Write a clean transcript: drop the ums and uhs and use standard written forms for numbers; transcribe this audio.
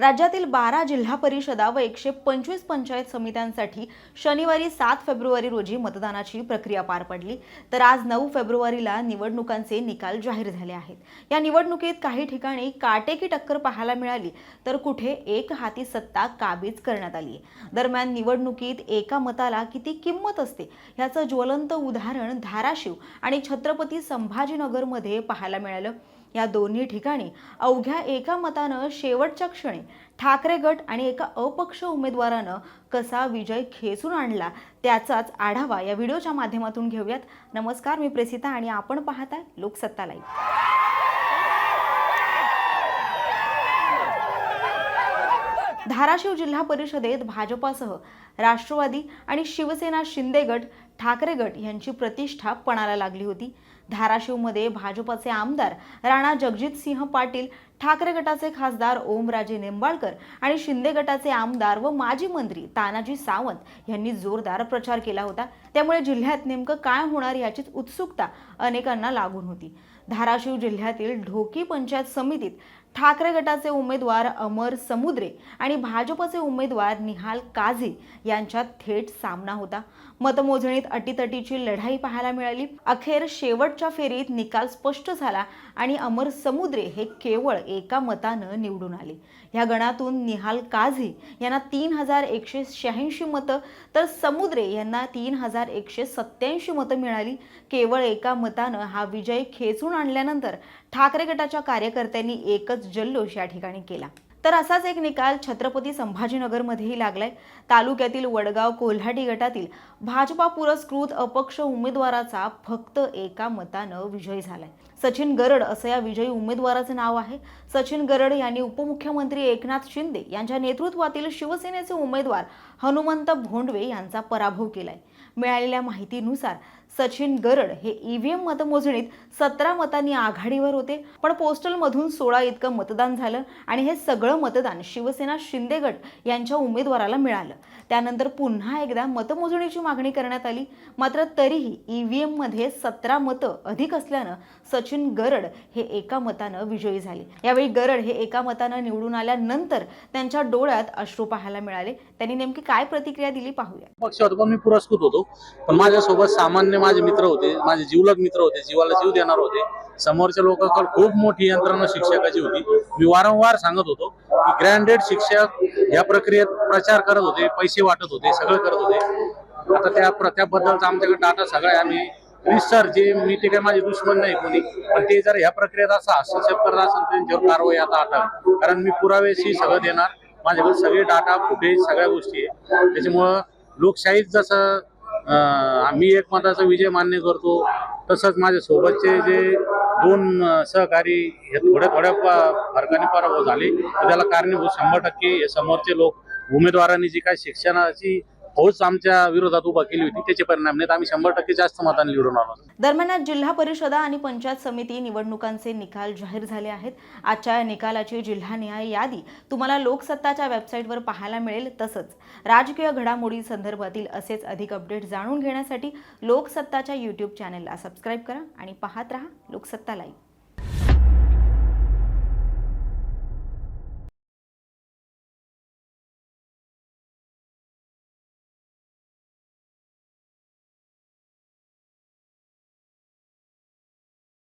राज्यातील 12 जिल्हा परिषदा व 125 पंचायत समित्यांसाठी शनिवारी 7 फेब्रुवारी रोजी मतदानाची प्रक्रिया पार पडली। तर आज 9 फेब्रुवारीला निवडणुकांचे निकाल जाहीर झाले आहेत। या निवडणुकीत काही ठिकाणी काटेकी टक्कर पाहायला मिळाली, तर कुठे एक हाती सत्ता काबीज करण्यात आली। दरम्यान निवडणुकीत एका मताला किती किंमत असते याचं ज्वलंत उदाहरण धाराशिव आणि छत्रपती संभाजीनगरमध्ये पाहायला मिळालं। या दोन्ही ठिकाणी अवघ्या एका मतानं शेवटच्या क्षणी ठाकरे गट आणि एका अपक्ष उमेदवारानं कसा विजय खेचून आणला त्याचाच आढावा या व्हिडिओच्या माध्यमातून घेऊयात। नमस्कार, मी प्रेसिता आणि आपण पाहताय लोकसत्ता लाईव्ह। धाराशिव जिल्हा परिषदेत भाजपासह राष्ट्रवादी आणि शिवसेना शिंदे गट, ठाकरे गट यांची प्रतिष्ठा पणाला लागली होती। धाराशिवमध्ये भाजपाचे आमदार राणा जगजितसिंह पाटील, ठाकरे गटाचे खासदार ओमराजे निंबाळकर आणि शिंदे गटाचे आमदार व माजी मंत्री तानाजी सावंत यांनी जोरदार प्रचार केला होता। त्यामुळे जिल्ह्यात नेमकं काय होणार याचीच उत्सुकता अनेकांना लागून होती। धाराशिव जिल्ह्यातील ढोकी पंचायत समितीत ठाकरे गटाचे उमेदवार अमर समुद्रे आणि भाजपचे उमेदवार निहाल काझी यांच्यात थेट सामना होता। मतमोजणीत अटीतटीची लढाई पाहायला मिळाली। अखेर शेवटच्या फेरीत निकाल स्पष्ट झाला आणि अमर समुद्रे हे केवळ एका मतानं निवडून आले। या गणातून निहाल काझी यांना 3186 मतं तर समुद्रे यांना 3187 मतं मिळाली। केवळ एका मतानं हा विजय खेचून आणल्यानंतर ठाकरे गटाच्या कार्यकर्त्यांनी एकच जल्लोष या ठिकाणी केला। तर असाच एक निकाल छत्रपती संभाजीनगरमध्येही लागलाय। तालुक्यातील वडगाव कोल्हाटी गटातील भाजपा पुरस्कृत अपक्ष उमेदवाराचा फक्त एका मतानं विजय झालाय। सचिन गरड असं या विजयी उमेदवाराचं नाव आहे। सचिन गरड यांनी उपमुख्यमंत्री एकनाथ शिंदे यांच्या नेतृत्वातील शिवसेनेचे उमेदवार हनुमंत भोंडवे यांचा पराभव केलाय। मिळालेल्या माहितीनुसार सचिन गरड हे ईव्हीएम मतमोजणीत 17 मतांनी आघाडीवर होते, पण पोस्टल मधून 16 इतकं मतदान झालं आणि हे सगळं मतदान शिवसेना शिंदे गट यांच्या उमेदवाराला मिळालं। त्यानंतर पुन्हा एकदा मतमोजणीची मागणी करण्यात आली, मात्र तरीही ईव्हीएम मध्ये 17 मतं अधिक असल्यानं सचिन गरड हे एका मतानं विजयी झाले। यावेळी गरड हे एका मतानं निवडून आल्यानंतर त्यांच्या डोळ्यात अश्रू पाहायला मिळाले। त्यांनी नेमकी काय प्रतिक्रिया दिली पाहूया। पक्ष होतो पण मी पुरस्कृत होतो, पण माझ्यासोबत सामान्य माझे मित्र होते, माझे जीवलग मित्र होते, जीवाला जीव देणार होते। समोरच्या लोकांकडे खूप मोठी यंत्रणा शिक्षकाची होती। मी वारंवार सांगत होतो की ग्रँडेड शिक्षक या प्रक्रियेत प्रचार करत होते, पैसे वाटत होते, सगळं करत होते। आता त्याबद्दलचा आमच्याकडे डाटा सगळा आम्ही रिसर जे मी ते काय माझे दुश्मन नाही कोणी, पण ते जर ह्या प्रक्रियेत असा हस्तक्षेप करत असेल तर त्यांच्यावर कारवाई आता आठावी, कारण मी पुरावेशी सगळं देणार। माझ्याकडे सगळे डाटा फुटेज सगळ्या गोष्टी आहे। त्याच्यामुळं लोकशाहीत जसं मी एक मताचा विजय मान्य करतो, तसंच माझ्या सोबतचे जे दोन सहकारी हे थोड्या फरकाने पराभव झाले, तर त्याला कारणीभूत 100% हे समोरचे लोक उमेदवारांनी जी काय शिक्षणाची फौज आमच्या विरोधात उभा केली होती त्याचे परिणाम नाहीत। आम्ही 100% जास्त मतांनी निवडून आलो। दरम्यान जिल्हा परिषदा आणि पंचायत समिती निवडणुकांचे निकाल जाहीर झाले आहेत। आजच्या या निकालाची जिल्हानिहाय यादी तुम्हाला लोकसत्ताच्या वेबसाईटवर पाहायला मिळेल। तसंच राजकीय घडामोडी संदर्भातील असेच अधिक अपडेट जाणून घेण्यासाठी लोकसत्ताच्या YouTube चॅनलला सबस्क्राईब करा आणि पाहत रहा लोकसत्ता लाईव्ह।